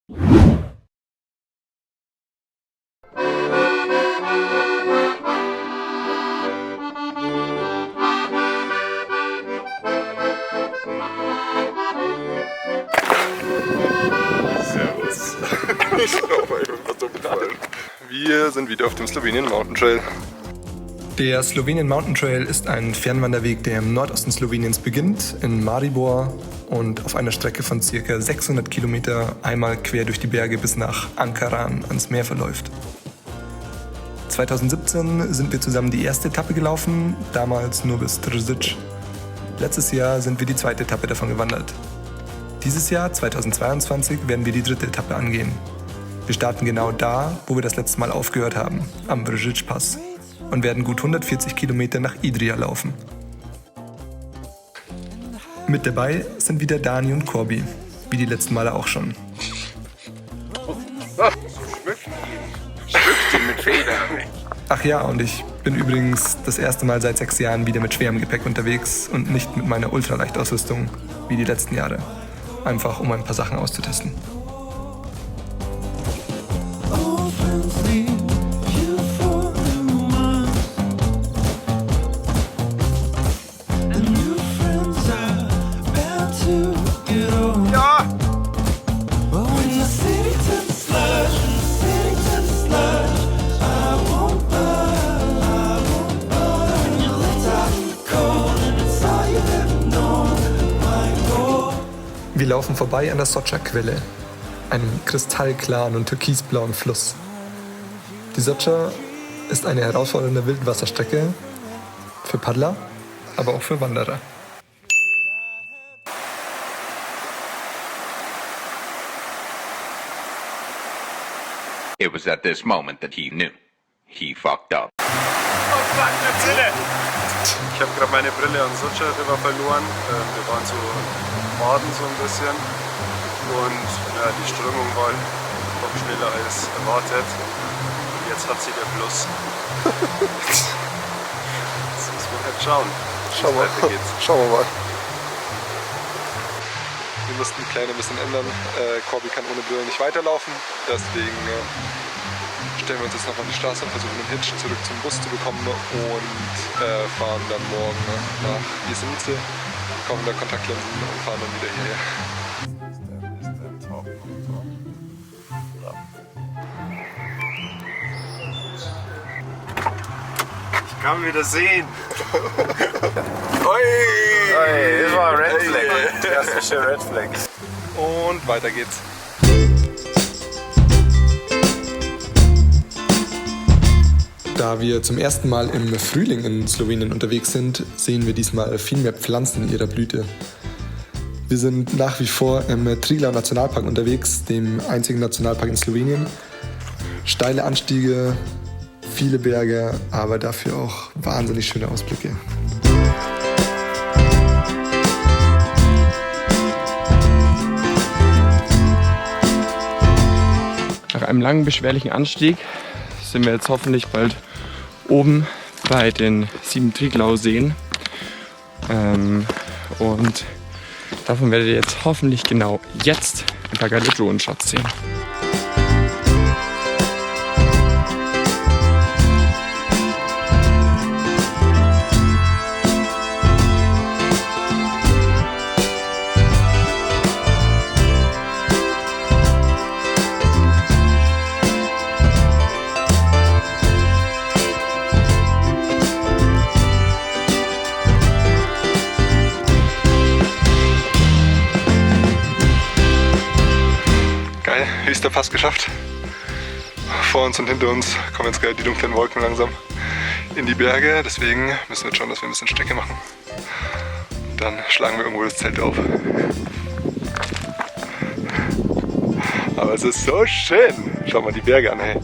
Servus. Ich glaube, ich bin fast umgefallen. Wir sind wieder auf dem Slowenien Mountain Trail. Der Slowenien Mountain Trail ist ein Fernwanderweg, der im Nordosten Sloweniens beginnt, in Maribor, und auf einer Strecke von ca. 600 Kilometer einmal quer durch die Berge bis nach Ankaran ans Meer verläuft. 2017 sind wir zusammen die erste Etappe gelaufen, damals nur bis Tržič. Letztes Jahr sind wir die zweite Etappe davon gewandert. Dieses Jahr, 2022, werden wir die dritte Etappe angehen. Wir starten genau da, wo wir das letzte Mal aufgehört haben, am Vršič-Pass, und werden gut 140 Kilometer nach Idrija laufen. Mit dabei sind wieder Dani und Corby, wie die letzten Male auch schon. Schmückt ihn mit Federn. Ach ja, und ich bin übrigens das erste Mal seit 6 Jahren wieder mit schwerem Gepäck unterwegs und nicht mit meiner Ultraleichtausrüstung wie die letzten Jahre. Einfach um ein paar Sachen auszutesten. Wir laufen vorbei an der Soča-Quelle, einem kristallklaren und türkisblauen Fluss. Die Soča ist eine herausfordernde Wildwasserstrecke für Paddler, aber auch für Wanderer. It was at this moment that he knew. He fucked up. Oh fuck, eine Brille! Ich habe gerade meine Brille am Soča River verloren. Wir waren so im Norden so ein bisschen. Und ja, die Strömung war noch schneller als erwartet. Und jetzt hat sie der Fluss. Jetzt muss man halt schauen, wie es weitergeht. Schauen wir mal. Wir mussten ein kleines bisschen ändern. Corby kann ohne Brille nicht weiterlaufen. Deswegen stellen wir uns jetzt noch auf die Straße und versuchen den Hitch zurück zum Bus zu bekommen und fahren dann morgen nach Jesenice, kaufen da Kontaktlinsen und fahren dann wieder hierher. Ich kann wieder sehen. Hey, das war ein Red Flag. Das ist ein Red Flag. Und weiter geht's. Da wir zum ersten Mal im Frühling in Slowenien unterwegs sind, sehen wir diesmal viel mehr Pflanzen in ihrer Blüte. Wir sind nach wie vor im Triglav Nationalpark unterwegs, dem einzigen Nationalpark in Slowenien. Steile Anstiege, viele Berge, aber dafür auch wahnsinnig schöne Ausblicke. Nach einem langen, beschwerlichen Anstieg sind wir jetzt hoffentlich bald oben bei den 7 Triglav-Seen. Und davon werdet ihr jetzt hoffentlich genau jetzt ein paar geile Drohnen-Shots sehen. Höchster Pass geschafft. Vor uns und hinter uns kommen jetzt gerade die dunklen Wolken langsam in die Berge. Deswegen müssen wir jetzt schauen, dass wir ein bisschen Strecke machen. Dann schlagen wir irgendwo das Zelt auf. Aber es ist so schön. Schau mal die Berge an, hey.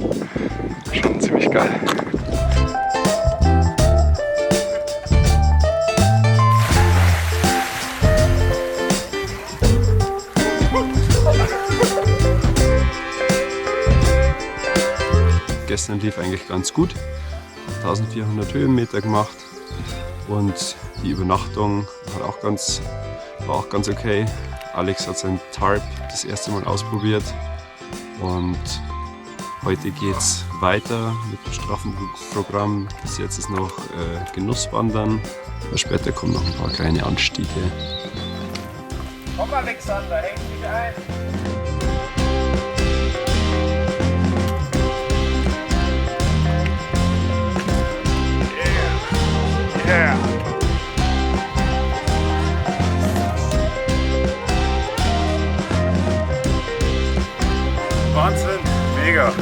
Schon ziemlich geil. Gestern lief eigentlich ganz gut, 1400 Höhenmeter gemacht und die Übernachtung war auch ganz okay. Alex hat sein Tarp das erste Mal ausprobiert Und heute geht es weiter mit dem straffen Programm. Bis jetzt ist noch Genusswandern. Später kommen noch ein paar kleine Anstiege. Komm, Alexander, häng dich ein! Yeah! Wahnsinn, mega!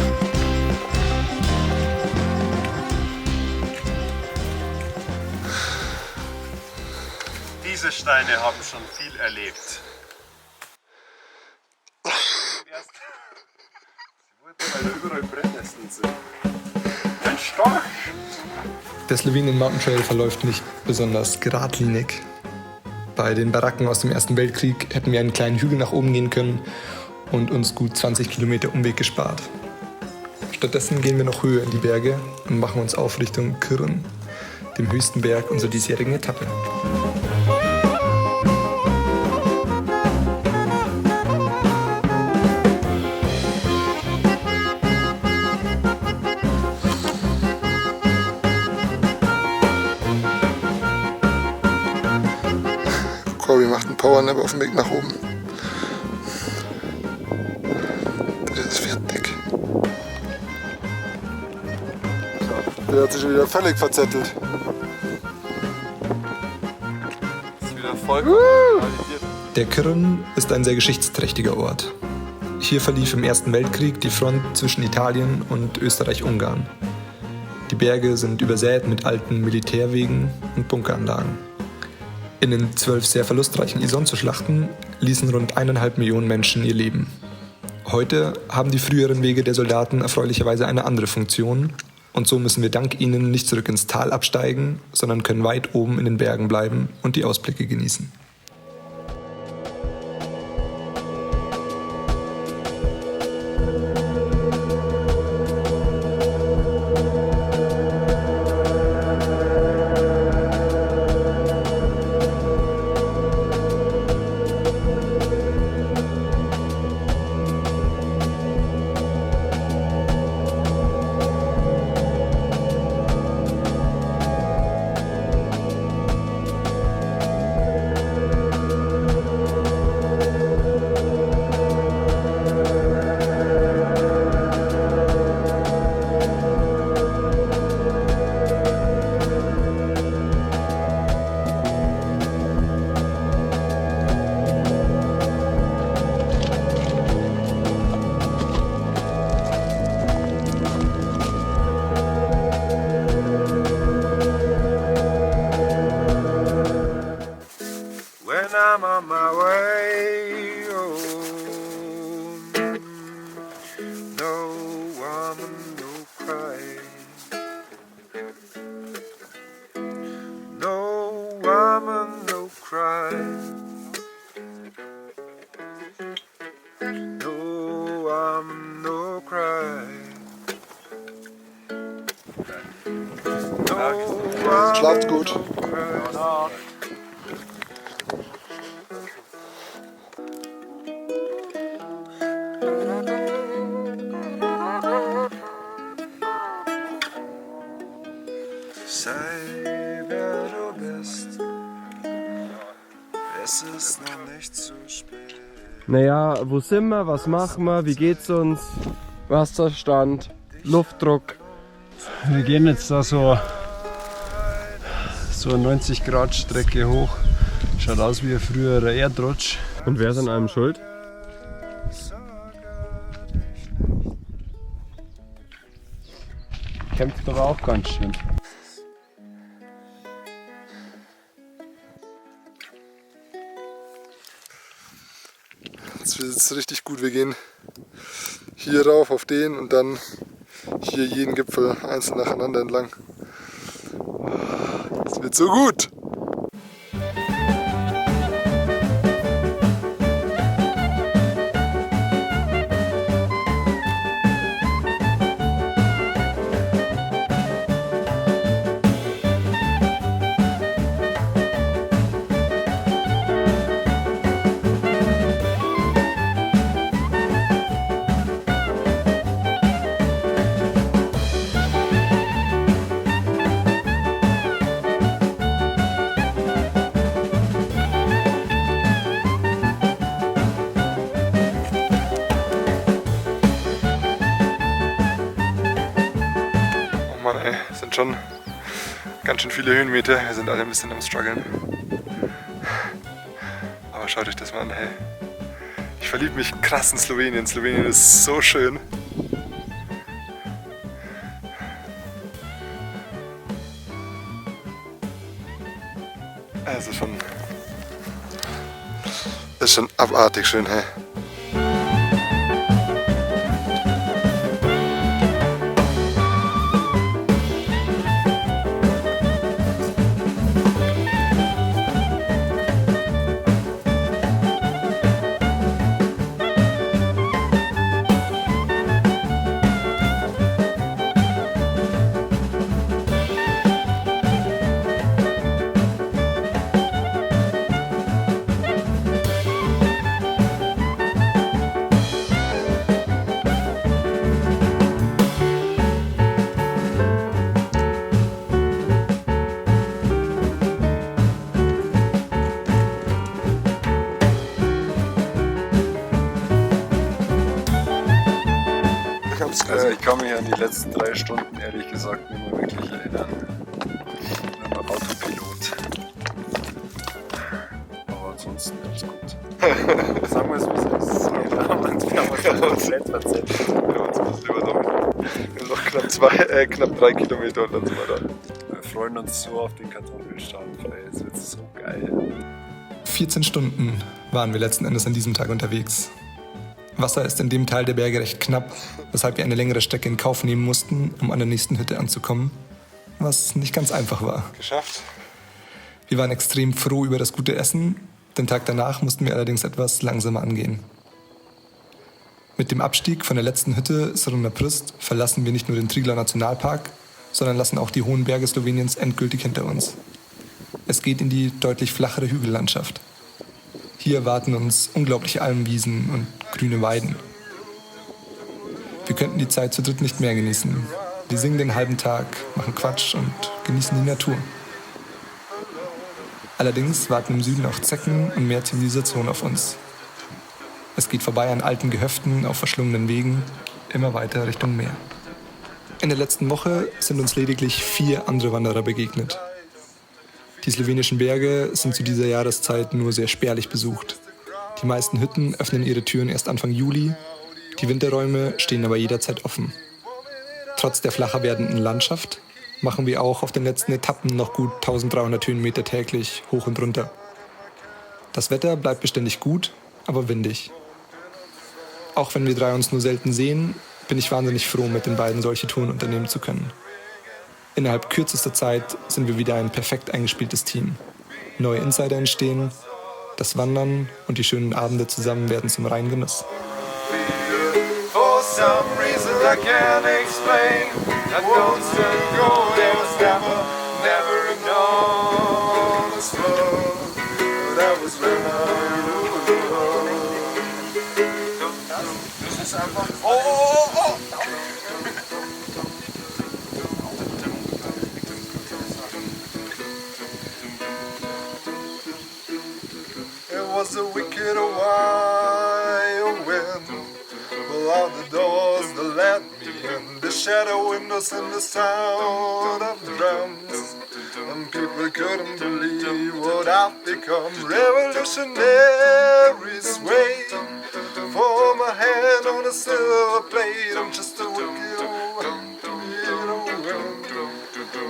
Diese Steine haben schon viel erlebt. Sie wurden, weil überall Brennnesseln sind. Ein Storch! Der Slowenien Mountain Trail verläuft nicht besonders geradlinig. Bei den Baracken aus dem Ersten Weltkrieg hätten wir einen kleinen Hügel nach oben gehen können und uns gut 20 Kilometer Umweg gespart. Stattdessen gehen wir noch höher in die Berge und machen uns auf Richtung Kirn, dem höchsten Berg unserer diesjährigen Etappe. Corby macht einen Powernap auf dem Weg nach oben. Der ist fertig. Der hat sich wieder völlig verzettelt. Ist wieder voll. Der Kirn ist ein sehr geschichtsträchtiger Ort. Hier verlief im Ersten Weltkrieg die Front zwischen Italien und Österreich-Ungarn. Die Berge sind übersät mit alten Militärwegen und Bunkeranlagen. In den 12 sehr verlustreichen Isonzo-Schlachten ließen rund 1,5 Millionen Menschen ihr Leben. Heute haben die früheren Wege der Soldaten erfreulicherweise eine andere Funktion und so müssen wir dank ihnen nicht zurück ins Tal absteigen, sondern können weit oben in den Bergen bleiben und die Ausblicke genießen. When I'm on my way home, no woman, no crying, no woman, no crying, no woman, no crying, no woman, Schlaft gut. no crying. Sei wer du bist, es ist noch nicht zu spät. Naja, wo sind wir? Was machen wir? Wie geht's uns? Wasserstand, Luftdruck. Wir gehen jetzt da so 90 Grad Strecke hoch. Schaut aus wie ein früherer Erdrutsch. Und wer ist an allem schuld? Kämpft aber auch ganz schön. Jetzt wird es richtig gut. Wir gehen hier rauf auf den und dann hier jeden Gipfel einzeln nacheinander entlang. Es wird so gut! Mann, ey, das sind schon ganz schön viele Höhenmeter. Wir sind alle ein bisschen am struggeln. Aber schaut euch das mal an, hey. Ich verliebe mich krass in Slowenien. Slowenien ist so schön. Es ist schon abartig schön, hey. Also ich kann mich an die letzten 3 Stunden ehrlich gesagt nicht mehr wirklich erinnern. Nur noch Autopilot. Aber ansonsten alles gut. Sagen wir es, wie es ist. Wir haben uns komplett verzettelt. Wir haben noch knapp 3 Kilometer und dann sind wir da. Wir freuen uns so auf den Kartoffelstand, weil es wird so geil. 14 Stunden waren wir letzten Endes an diesem Tag unterwegs. Wasser ist in dem Teil der Berge recht knapp, weshalb wir eine längere Strecke in Kauf nehmen mussten, um an der nächsten Hütte anzukommen, was nicht ganz einfach war. Geschafft. Wir waren extrem froh über das gute Essen, den Tag danach mussten wir allerdings etwas langsamer angehen. Mit dem Abstieg von der letzten Hütte, Srna Prst, verlassen wir nicht nur den Triglav Nationalpark, sondern lassen auch die hohen Berge Sloweniens endgültig hinter uns. Es geht in die deutlich flachere Hügellandschaft. Hier erwarten uns unglaubliche Almwiesen und grüne Weiden. Wir könnten die Zeit zu dritt nicht mehr genießen. Wir singen den halben Tag, machen Quatsch und genießen die Natur. Allerdings warten im Süden auch Zecken und mehr Zivilisation auf uns. Es geht vorbei an alten Gehöften auf verschlungenen Wegen, immer weiter Richtung Meer. In der letzten Woche sind uns lediglich 4 andere Wanderer begegnet. Die slowenischen Berge sind zu dieser Jahreszeit nur sehr spärlich besucht. Die meisten Hütten öffnen ihre Türen erst Anfang Juli, die Winterräume stehen aber jederzeit offen. Trotz der flacher werdenden Landschaft machen wir auch auf den letzten Etappen noch gut 1300 Höhenmeter täglich hoch und runter. Das Wetter bleibt beständig gut, aber windig. Auch wenn wir 3 uns nur selten sehen, bin ich wahnsinnig froh, mit den beiden solche Touren unternehmen zu können. Innerhalb kürzester Zeit sind wir wieder ein perfekt eingespieltes Team. Neue Insider entstehen, das Wandern und die schönen Abende zusammen werden zum reinen Genuss. Was a wicked wild wind. Pull out the doors that let me in. The shadow windows and the sound of the drums. And people couldn't believe what I've become. Revolutionary sway. For my hand on a silver plate. I'm just a wicked wind.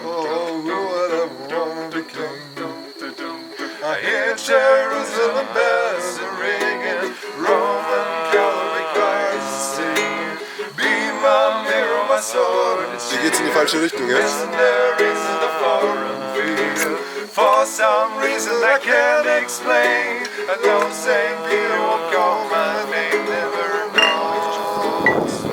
Oh, what I wanna be king. I hear Jerusalem bells ringing, Roman cavalry choirs singing. Be my mirror, my sword and shield. Hier geht's in die falsche Richtung, ja? Missionaries in the foreign field. For some reason I can't explain. I know St. Peter will call my name, never knows.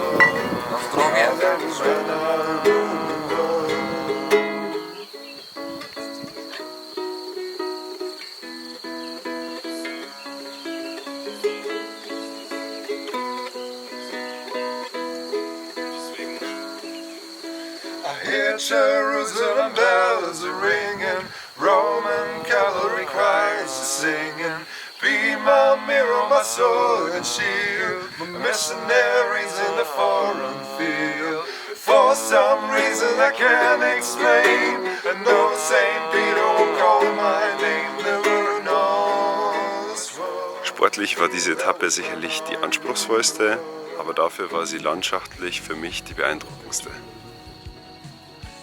I hear Jerusalem bells ringing, Roman cavalry choirs singing. Be my mirror, my sword and shield, missionaries in the foreign field. For some reason I can't explain, and no St. Peter will call my name, never knows why. Sportlich war diese Etappe sicherlich die anspruchsvollste, aber dafür war sie landschaftlich für mich die beeindruckendste.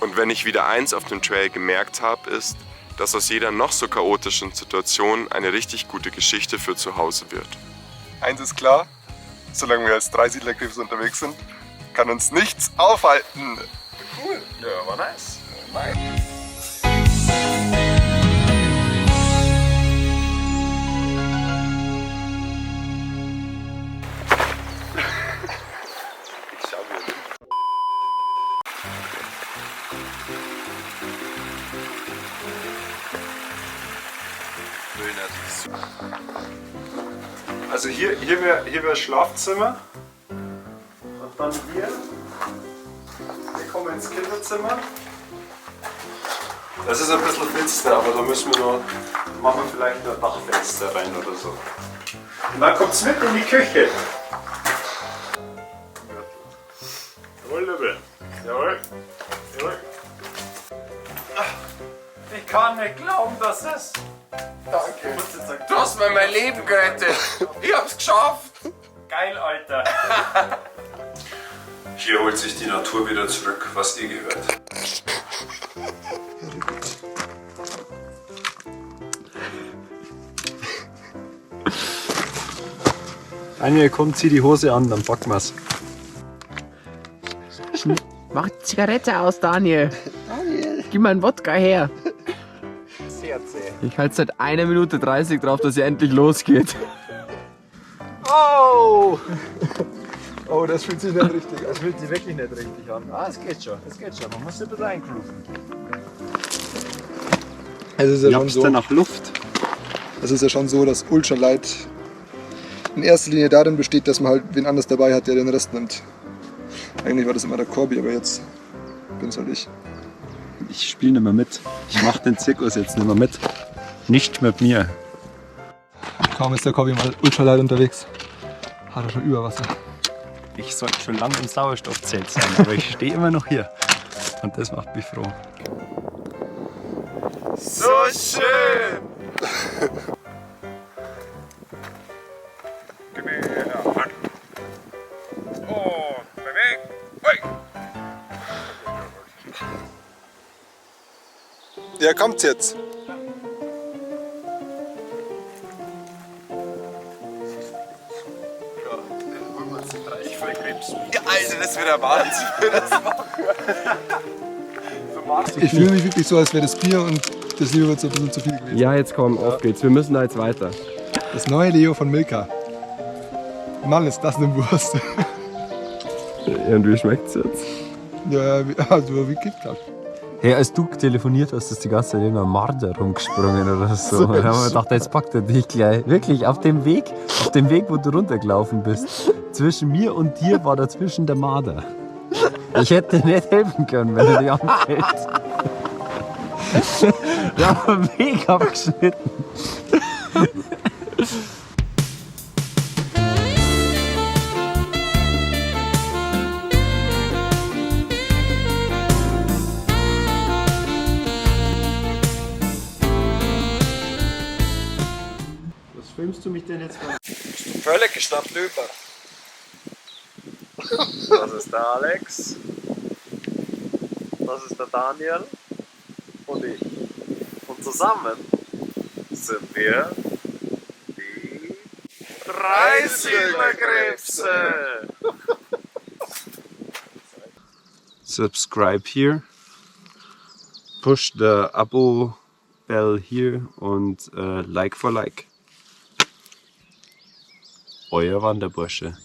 Und wenn ich wieder eins auf dem Trail gemerkt habe, ist, dass aus jeder noch so chaotischen Situation eine richtig gute Geschichte für zu Hause wird. Eins ist klar, solange wir als Dreisiedlerkrebs unterwegs sind, kann uns nichts aufhalten. Cool. Ja, war nice. Also hier wäre das Schlafzimmer und dann hier, wir kommen ins Kinderzimmer. Das ist ein bisschen finster, aber da müssen wir noch, machen wir vielleicht noch ein Dachfenster rein oder so. Und dann kommt es mit in die Küche. Jawohl, Lübbe. Jawohl. Jawohl. Ich kann nicht glauben, dass es... Danke. Du hast mir mein Leben gerettet. Ich hab's geschafft. Geil, Alter. Hier holt sich die Natur wieder zurück, was ihr gehört. Daniel, komm, zieh die Hose an, dann packen wir's. Mach die Zigarette aus, Daniel. Gib mal einen Wodka her. Ich halte seit 1 Minute 30 drauf, dass es endlich losgeht. Oh! Oh, das fühlt sich nicht richtig an. Das fühlt sich wirklich nicht richtig an. Ah, es geht schon, Man muss ein bisschen eingrooven. Es ist ja schon so, nach Luft. es ist ja schon so, dass Ultralight in erster Linie darin besteht, dass man halt wen anders dabei hat, der den Rest nimmt. Eigentlich war das immer der Corby, aber jetzt bin's halt ich. Ich spiele nicht mehr mit. Ich mach den Zirkus jetzt nicht mehr mit. Nicht mit mir. Kaum ist der Corby mal Ultralight unterwegs, hat er schon Überwasser. Ich sollte schon lange im Sauerstoffzelt sein, aber ich stehe immer noch hier. Und das macht mich froh. So schön! Gib mir eine Hand. Oh, beweg! Hey. Ja, kommt's jetzt. Ja, Alter, das wird der Wahnsinn. Ich fühle mich wirklich so, als wäre das Bier und das Leo wird so ein bisschen zu viel gewesen. Ja, jetzt komm, auf geht's. Wir müssen da jetzt weiter. Das neue Leo von Milka. Mann, ist das eine Wurst. Ja, und wie schmeckt's jetzt? Ja, also wie geht das? Hey, als du telefoniert hast, ist die ganze Zeit irgendein Marder rumgesprungen oder so. Da haben wir gedacht, jetzt packt er dich gleich. Wirklich, auf dem Weg, wo du runtergelaufen bist, zwischen mir und dir war dazwischen der Marder. Ich hätte dir nicht helfen können, wenn er dich anfällt. Da war ein Weg abgeschnitten. Filmst du mich denn jetzt mal? Völlig gestanden über. Das ist der Alex. Das ist der Daniel. Und ich. Und zusammen sind wir die Dreisiedlerkrebse. Subscribe here. Push the Abo bell here und Like for Like. Euer Wanderbursche.